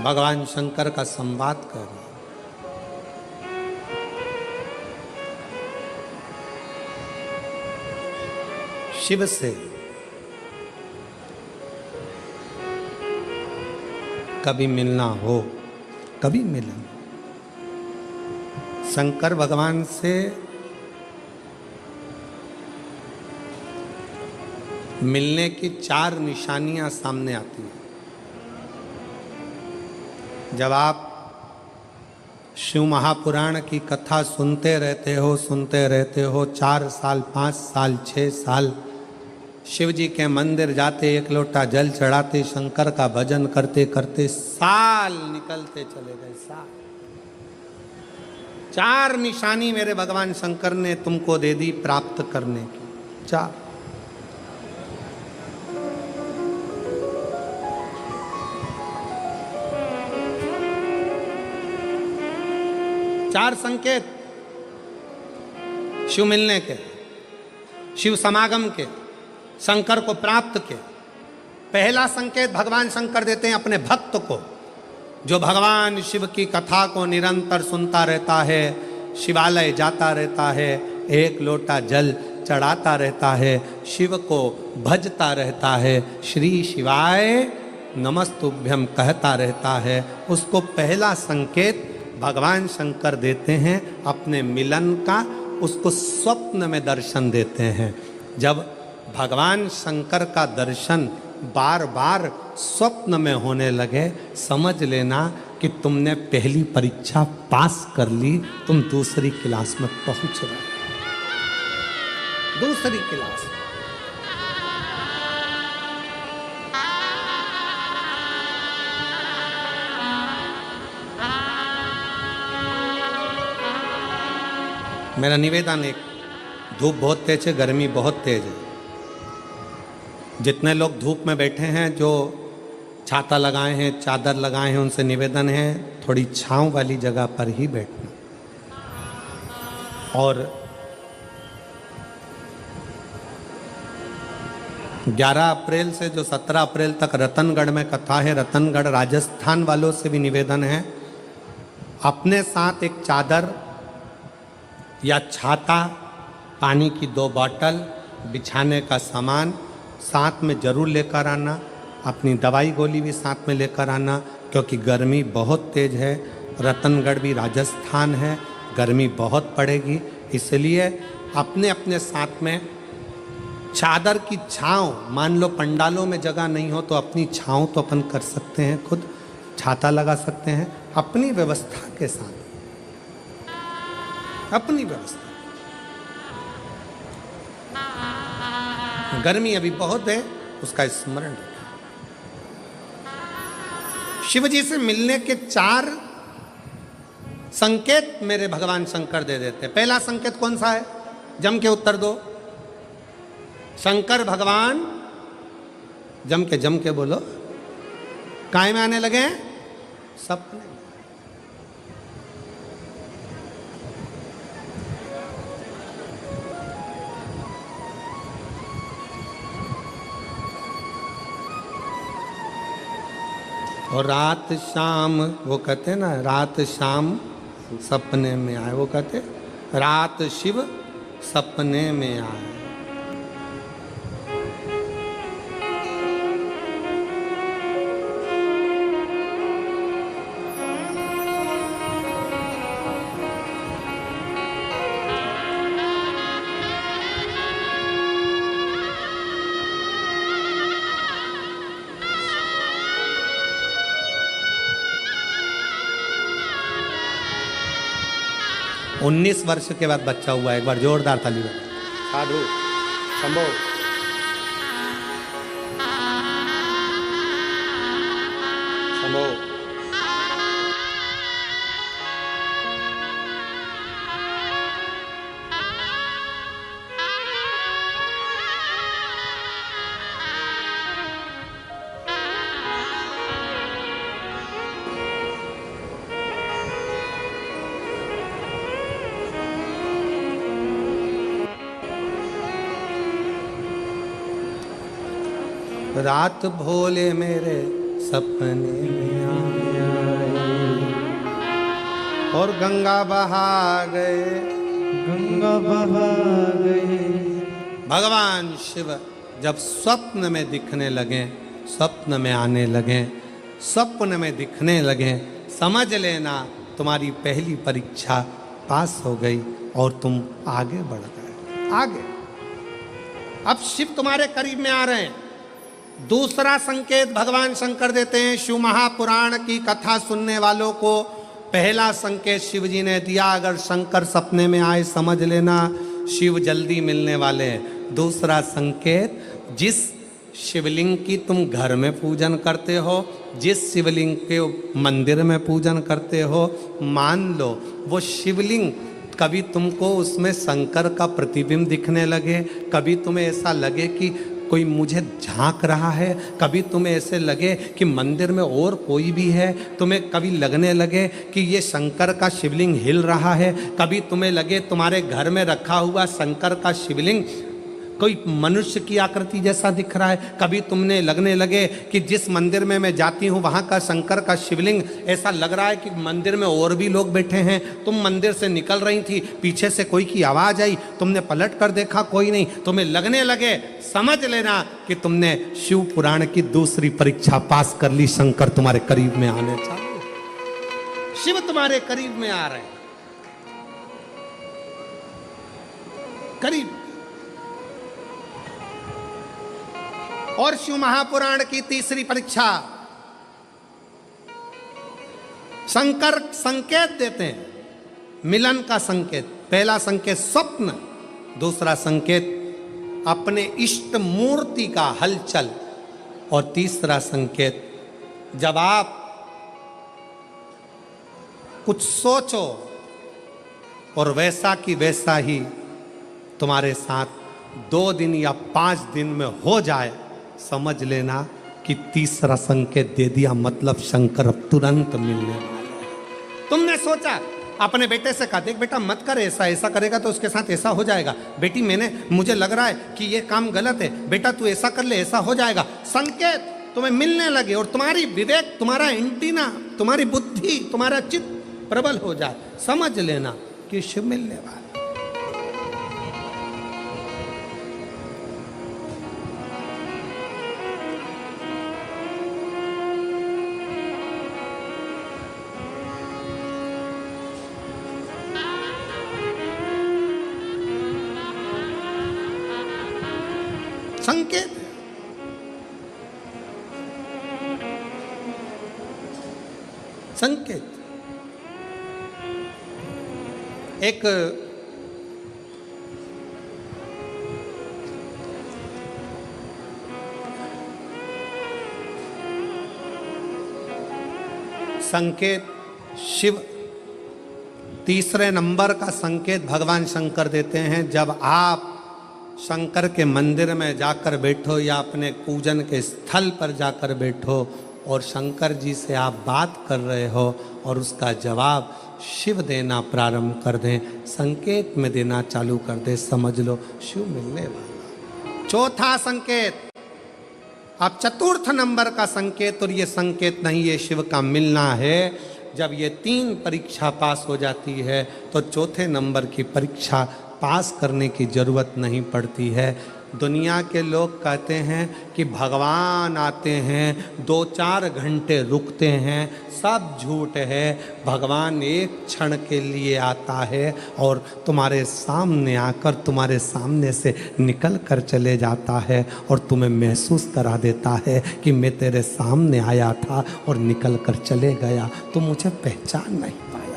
भगवान शंकर का संवाद कर रहे हैं। शिव से कभी मिलना हो, कभी मिलन। शंकर भगवान से मिलने की 4 निशानियां सामने आती हैं। जब आप शिव महापुराण की कथा सुनते रहते हो 4 साल 5 साल 6 साल शिव जी के मंदिर जाते, 1 लोटा जल चढ़ाते, शंकर का भजन करते करते साल निकलते चले गए। साल 4 निशानी मेरे भगवान शंकर ने तुमको दे दी प्राप्त करने की। 4 संकेत शिव मिलने के, शिव समागम के, शंकर को प्राप्त के। पहला संकेत भगवान शंकर देते हैं अपने भक्त को, जो भगवान शिव की कथा को निरंतर सुनता रहता है, शिवालय जाता रहता है, 1 लोटा जल चढ़ाता रहता है, शिव को भजता रहता है, श्री शिवाय नमस्तुभ्यम कहता रहता है। उसको पहला संकेत भगवान शंकर देते हैं अपने मिलन का, उसको स्वप्न में दर्शन देते हैं। जब भगवान शंकर का दर्शन बार बार स्वप्न में होने लगे, समझ लेना कि तुमने पहली परीक्षा पास कर ली, तुम दूसरी क्लास में पहुंच रहे। दूसरी क्लास मेरा निवेदन एक, धूप बहुत तेज है, गर्मी बहुत तेज है। जितने लोग धूप में बैठे हैं, जो छाता लगाए हैं, चादर लगाए हैं, उनसे निवेदन है थोड़ी छांव वाली जगह पर ही बैठना। और 11 अप्रैल से जो 17 अप्रैल तक रतनगढ़ में कथा है, रतनगढ़ राजस्थान वालों से भी निवेदन है, अपने साथ एक चादर या छाता, पानी की 2 बोतल, बिछाने का सामान साथ में जरूर लेकर आना। अपनी दवाई गोली भी साथ में लेकर आना, क्योंकि गर्मी बहुत तेज है। रतनगढ़ भी राजस्थान है, गर्मी बहुत पड़ेगी, इसलिए अपने अपने साथ में चादर की छांव, मान लो पंडालों में जगह नहीं हो तो अपनी छांव तो अपन कर सकते हैं, खुद छाता लगा सकते हैं अपनी व्यवस्था के साथ, अपनी व्यवस्था। गर्मी अभी बहुत है, उसका स्मरण रखें। शिव जी से मिलने के 4 संकेत मेरे भगवान शंकर दे देते हैं। पहला संकेत कौन सा है? जम के उत्तर दो। शंकर भगवान जम के बोलो। काय में आने लगे हैं? सपने। और रात शाम, वो कहते हैं ना, रात शाम सपने में आए, वो कहते रात शिव सपने में आए। उन्नीस वर्ष के बाद बच्चा हुआ। एक बार जोरदार ताली बजाओ। साधु शंभो। शंभो। रात भोले मेरे सपने में आया, और गंगा बहा गए, गंगा बहा गए। भगवान शिव जब स्वप्न में दिखने लगे, स्वप्न में आने लगे, स्वप्न में दिखने लगे, समझ लेना तुम्हारी पहली परीक्षा पास हो गई और तुम आगे बढ़ गए। आगे अब शिव तुम्हारे करीब में आ रहे हैं। दूसरा संकेत भगवान शंकर देते हैं। शिव महापुराण की कथा सुनने वालों को पहला संकेत शिव जी ने दिया, अगर शंकर सपने में आए समझ लेना शिव जल्दी मिलने वाले हैं। दूसरा संकेत, जिस शिवलिंग की तुम घर में पूजन करते हो, जिस शिवलिंग के मंदिर में पूजन करते हो, मान लो वो शिवलिंग कभी तुमको उसमें शंकर का प्रतिबिंब दिखने लगे, कभी तुम्हें ऐसा लगे कि कोई मुझे झांक रहा है, कभी तुम्हें ऐसे लगे कि मंदिर में और कोई भी है, तुम्हें कभी लगने लगे कि ये शंकर का शिवलिंग हिल रहा है, कभी तुम्हें लगे तुम्हारे घर में रखा हुआ शंकर का शिवलिंग कोई मनुष्य की आकृति जैसा दिख रहा है, कभी तुमने लगने लगे कि जिस मंदिर में मैं जाती हूँ वहाँ का शंकर का शिवलिंग ऐसा लग रहा है कि मंदिर में और भी लोग बैठे हैं। तुम मंदिर से निकल रही थी, पीछे से कोई की आवाज़ आई, तुमने पलट कर देखा कोई नहीं, तुम्हें लगने लगे, समझ लेना कि तुमने शिव पुराण की दूसरी परीक्षा पास कर ली। शंकर तुम्हारे करीब में आने चालू, शिव तुम्हारे करीब में आ रहे हैं, करीब। और शिव महापुराण की तीसरी परीक्षा, शंकर संकेत देते हैं, मिलन का संकेत। पहला संकेत स्वप्न, दूसरा संकेत अपने इष्ट मूर्ति का हलचल, और तीसरा संकेत जब आप कुछ सोचो और वैसा कि वैसा ही तुम्हारे साथ 2 दिन या 5 दिन में हो जाए, समझ लेना कि तीसरा संकेत दे दिया, मतलब शंकर अब तुरंत मिलने वाले हैं। तुमने सोचा, अपने बेटे से कहा, देख बेटा मत कर ऐसा, ऐसा करेगा तो उसके साथ ऐसा हो जाएगा। बेटी मुझे लग रहा है कि ये काम गलत है, बेटा तू ऐसा कर ले, ऐसा हो जाएगा। संकेत तुम्हें मिलने लगे और तुम्हारी विवेक, तुम्हारा एंटीना, तुम्हारी बुद्धि, तुम्हारा चित्त प्रबल हो जाए, समझ लेना कि शिव मिलने वाला। संकेत संकेत एक संकेत शिव तीसरे नंबर का संकेत भगवान शंकर देते हैं। जब आप शंकर के मंदिर में जाकर बैठो या अपने पूजन के स्थल पर जाकर बैठो और शंकर जी से आप बात कर रहे हो और उसका जवाब शिव देना प्रारंभ कर दें, संकेत में देना चालू कर दे, समझ लो शिव मिलने वाला। चौथा संकेत, अब चतुर्थ नंबर का संकेत, और ये संकेत नहीं, ये शिव का मिलना है। जब ये 3 परीक्षा पास हो जाती है तो चौथे नंबर की परीक्षा पास करने की जरूरत नहीं पड़ती है। दुनिया के लोग कहते हैं कि भगवान आते हैं 2-4 घंटे रुकते हैं, सब झूठ है। भगवान एक क्षण के लिए आता है और तुम्हारे सामने आकर तुम्हारे सामने से निकल कर चले जाता है और तुम्हें महसूस करा देता है कि मैं तेरे सामने आया था और निकल कर चले गया, तुम मुझे पहचान नहीं पाए।